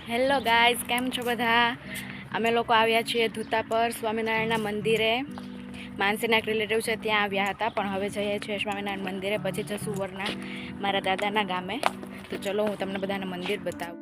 Hello guys, કેમ છો બધા? અમે લોકો આવ્યા છીએ ધૂતાપર સ્વામિનારાયણના મંદિરે. માનસીના એક રિલેટિવ છે ત્યાં આવ્યા હતા, પણ હવે જઈએ છીએ સ્વામિનારાયણ મંદિરે, પછી જશું વરના મારા દાદાના ગામે. તો ચલો હું તમને બધાને મંદિર બતાવું.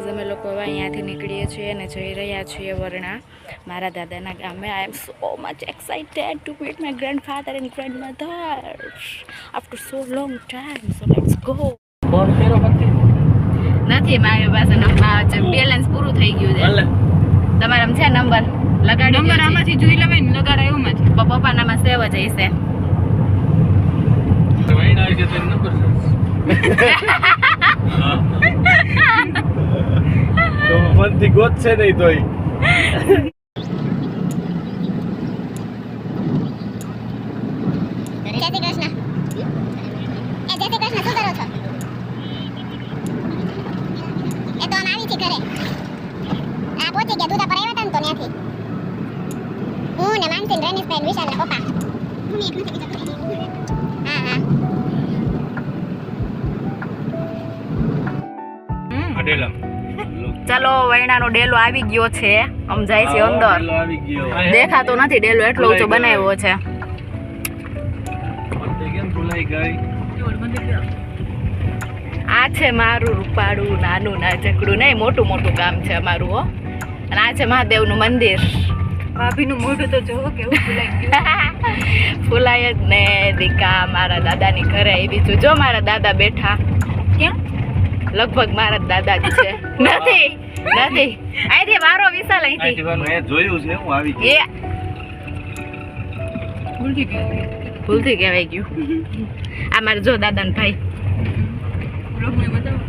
અમે લોકો હવે અહીંયાથી નીકળીએ છીએ અને જઈ રહ્યા છીએ વરણા મારા દાદાના ગામે. I am so much excited to meet my grandfather and grandmother after so long time. So let's go. નથી મારી પાસે નંબર, બેલેન્સ પૂરું થઈ ગયું છે. તમારામાં છે નંબર? લગાડી નંબર આમાંથી જોઈ લેવાય ને, લગાડાય એમાં છે. પપ્પાનામાં સેવ જ હશે. તો મનથી ગોતશે નહીં તોય. જય શ્રી કૃષ્ણ. એ જય શ્રી કૃષ્ણ, શું કરો છો? એ તો આમ આવી છે ઘરે. આ પહોંચી ગયા ધૂતા પર આવ્યા હતા ને, તો ત્યાંથી હું ને માનસી રેનીસબેન વિશાલ ના પપ્પા. હું એક નથી બીજા. હા હા. અડેલમ. ચલો, વૈણાનો ડેલો આવી ગયો છે. આમ જાય છે અંદર. આવી ગયો. દેખાતો નથી ડેલો, એટલો ઊંચો બનાવ્યો છે. કેમ ભૂલાઈ ગઈ? આ છે મારું રૂપાળું નાનું નાજકડું નહીં, મોટું મોટું ગામ છે અમારું હો. અને આ છે મહાદેવનું મંદિર. ભાભીનું મોઢું તો જોવો કેવું ફૂલાઈ ગયું. ફૂલાય જ ને દીકા. મારા દાદાની ઘરે આવી છું. જો મારા દાદા બેઠા. ક્યાં? લગભગ મારા દાદા જ છે. નથી અહીંથી વારો વિશાલ અહીંથી મેં જોયું છે. હું આવી એ ભૂલથી કહેવાય ગયું. આ મારે જો દાદાને ભાઈ.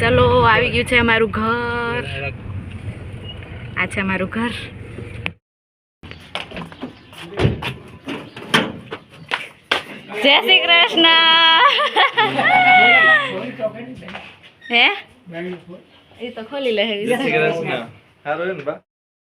ચલો, આવી ગયું છે અમારું ઘર. આ છે અમારું ઘર. જય શ્રી કૃષ્ણ. હે એ તો ખોલી લે. સારું ને બા.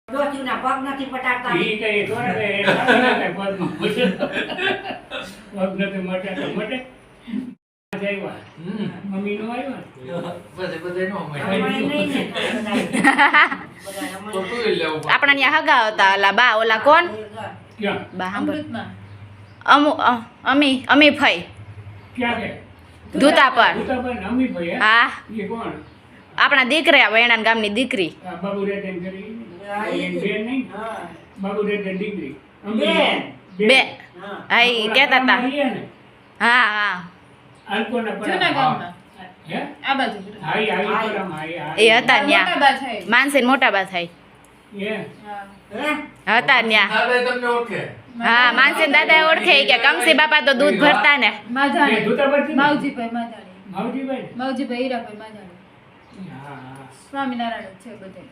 દોસ્તીના પગ નથી પટાડતા. ઈ કઈ તોડે પગ નથી મટે મટે આવ્યા. મમ્મી નો આવ્યા આપણા ત્યાં હગા હતા ઓલા બા. ઓલા કોણ ક્યાં બા? અમી ફઈ ક્યાં કે ધૂતાપર. અમી ભાઈ હા, એ કોણ? આપણા દીકરા વૈણાન ગામની દીકરી. બાબુ રેડન કરી બેન નહીં, બાબુ રેડન દીકરી બે. હા, ઈ કહેતા હતા. હા હા, જૂના ગામમાં. હે આ બાજુ હાઈ હાઈ પરમ હાઈ એ હતા ન્યા. માનસી મોટા બા થાય એ હતા ન્યા. હા ભાઈ તમને ઓળખે હા માનસી દાદા ઓળખે કે કમસી બાપા તો દૂધ ભરતા ને એ ધોતા પરથી ને? માવજીભાઈ માધાણી માવજીભાઈ ને? માવજીભાઈ હીરાભાઈ માધાણી હા, હા. સ્વામિનારાયણ જ છે બધે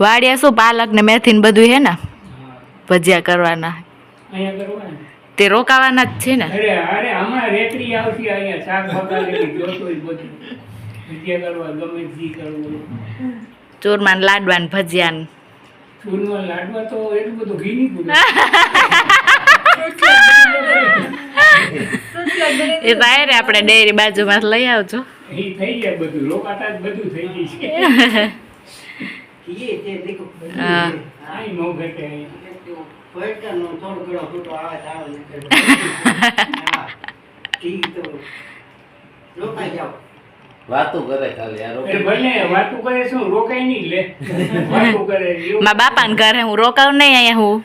વાડિયા શું પાલક ને મેથી ને બધું હે ને હા. ભજીયા કરવાના અહીંયા કરવાનું. તે રોકાવાના જ છે ને અરે હમણાં રેતરી આવશે અહીંયા શાક પકાવેલી જોતો હોય બધું ભજીયા કરવા ગમે જી કરવું ચૂરમા ને લાડવા ને ભજીયા ને ચૂરમા લાડવા તો એટલું બધું ઘી નહીં પૂરે એ તો આયરે આપણે ડેરી બાજુમાં લઈ આવજો એ થઈ જાય બધું રોકાતા જ બધું થઈ જશે હા. આઈ નો ઘટે અહીંયા. વાતું કરે ખાલી આ એ ભલે વાતું કરે શું રોકાય નહીં લે વાતું કરે એવું મારા બાપાને ઘરે હું રોકાવું નહીં અહીંયા હું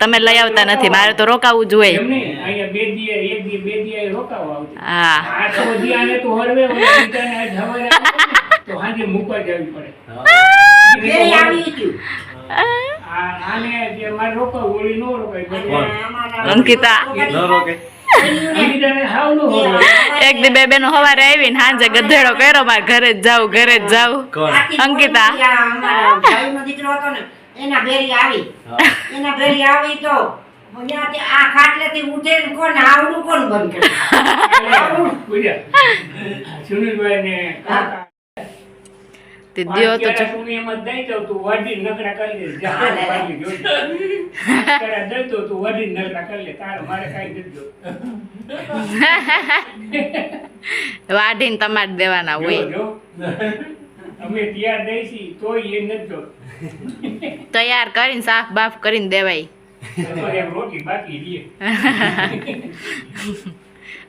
તમે લઈ આવતા નથી મારે તો રોકાવું જોઈએ એમ નહીં અહીંયા બે દી એક દી બે દી રોકાવા આવતી હા આ તો દી આને તો હરવે ઓલા બીજાને આજ હવારે તો હાજે મૂકવા જવી પડે આને જે મારે રોકાવું ઓલી નો રોકાય બધે અંકિતા ન રોકે બીજાને હાવ નો હોય એક દી બે બેનો સવારે આવીને સાંજે ગધેડો કર્યો મારે ઘરે જ જાઉં ઘરે જ જાઉં કોણ અંકિતા ભાઈનો દીકરો હતો ને એના ભેરી આવી તો ત્યાંથી આ ખાટલેથી ઉઠે ને કોણ આવડું કોણ બંધ કરે સુનિલભાઈ ને કાકા તે દ્યો તો અત્યારે તું એમ જ દઈ દઉં તું વાડી નકરા કરી લે જા વાડી જોઈ અત્યારે દઈ દઉં તું વાડી નકરા કરી લે તારે મારે કાઈ દેજો વાઢીને તમારે દેવાના હોય જો અમે તૈયાર દઈશી તોય એ નથી જો તૈયાર કરીને સાફ બાફ કરીને દેવાય તો એમ રોટી બાકી રહીએ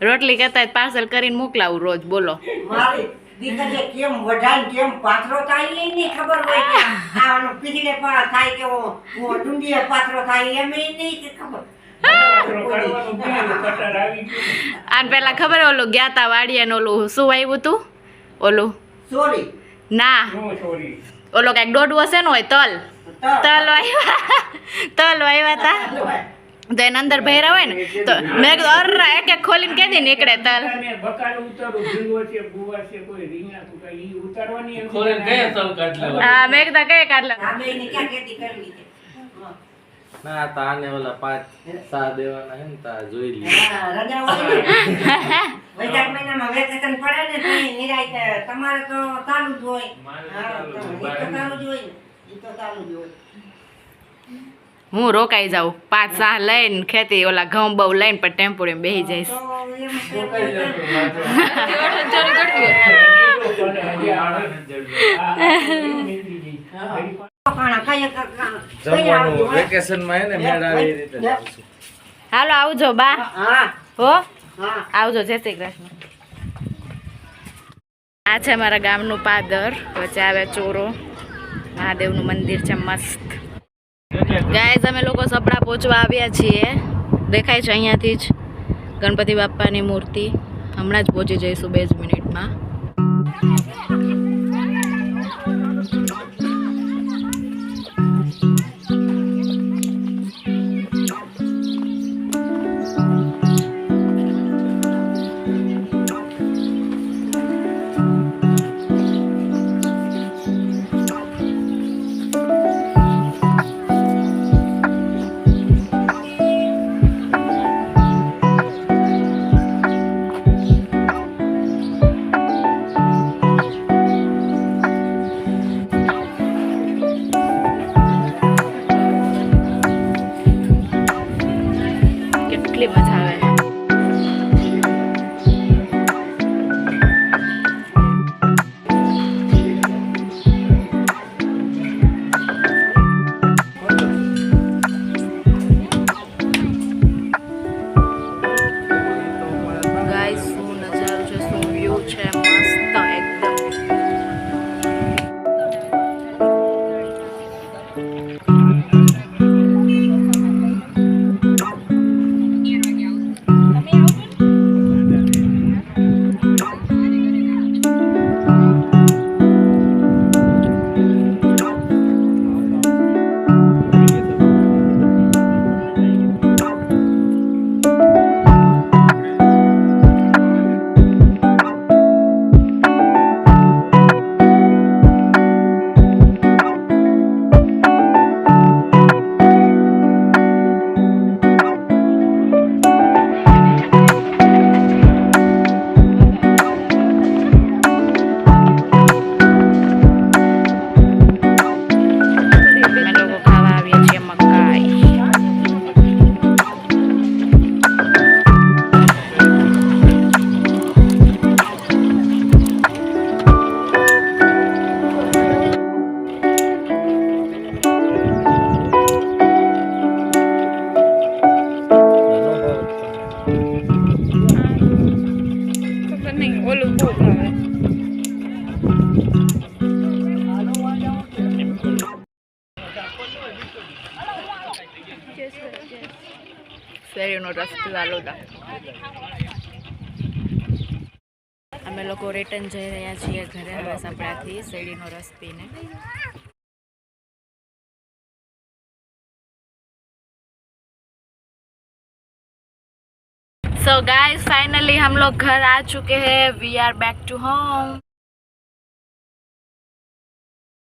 રોટલી કહેતા પાર્સલ કરીને મોકલાવું રોજ બોલો મારી દીકરીએ કેમ વઢાઈને કેમ પાથરો થાય એ નહીં ખબર હોય કે આનો પીડીને થાય કે ડુંડીએ પાથરો થાય એમ એ નહીં કે ખબર કરવાનું ક્યાં કટર આવી ગયું આને પેલા ખબર ઓલું ગયા તા વાડીએ ને ઓલું શું આવ્યું તું ઓલું સોરી ના નો સોરી ઓલો કઈક દોડવું હશે ને હોય તલ આવ્યા તા તો એને અંદર ભર્યા હોય ને તો મેં કીધું અર્રા એક એક ખોલીને કેદી નીકળે તલ અને બકાલું ઉતારું ભીંગો છે ગુવા છે કોઈ રીંગણા તું કઈ ઈ ઉતારવાની એમ ખોલે ગયા તલ કાઢલા હા મેં કીધું કઈ કાઢલા અમે એને ક્યાં ખેતી કરવી છે ના તાને ઓલા 5 સા દેવાના હે ને તા જોઈ લી રજા હોય ને વૈશાખ મહિનામાં વેકેશન પડે ને તો નિરાય તમારે તો ચાલુ જ હોય હા તો ઈ તો ચાલુ જ હોય ને ઈ તો ચાલુ જ હોય હું રોકાઈ જાઉં 5 સાહ લઈને ખેતી ઓલા ઘઉં બહુ લઈને પણ ટેમ્પોમાં બેસી જઈશ તો એમ જમવાનું વેકેશન માં હે ને મેળા આવી રીતે આવશું. હાલો આવજો બા હા હો હા આવજો જય શ્રી કૃષ્ણ આ છે અમારા ગામનું પાદર વચ્ચે આવે ચોરો મહાદેવનું મંદિર છે મસ્ત ગાઈઝ અમે લોકો સપડા પહોંચવા આવ્યા છીએ દેખાય છે અહીંયાથી જ ગણપતિ બાપ્પાની મૂર્તિ હમણાં જ પહોંચી જઈશું 2 જ મિનિટમાં શેરડીનો રસ પીવા લોદા. અમે લોકો રિટર્ન જઈ રહ્યા છીએ ઘરે હવે સપડાથી શેરડીનો રસ પીને. So guys, finally हम लोग घर आ चुके हैं. We are back to home.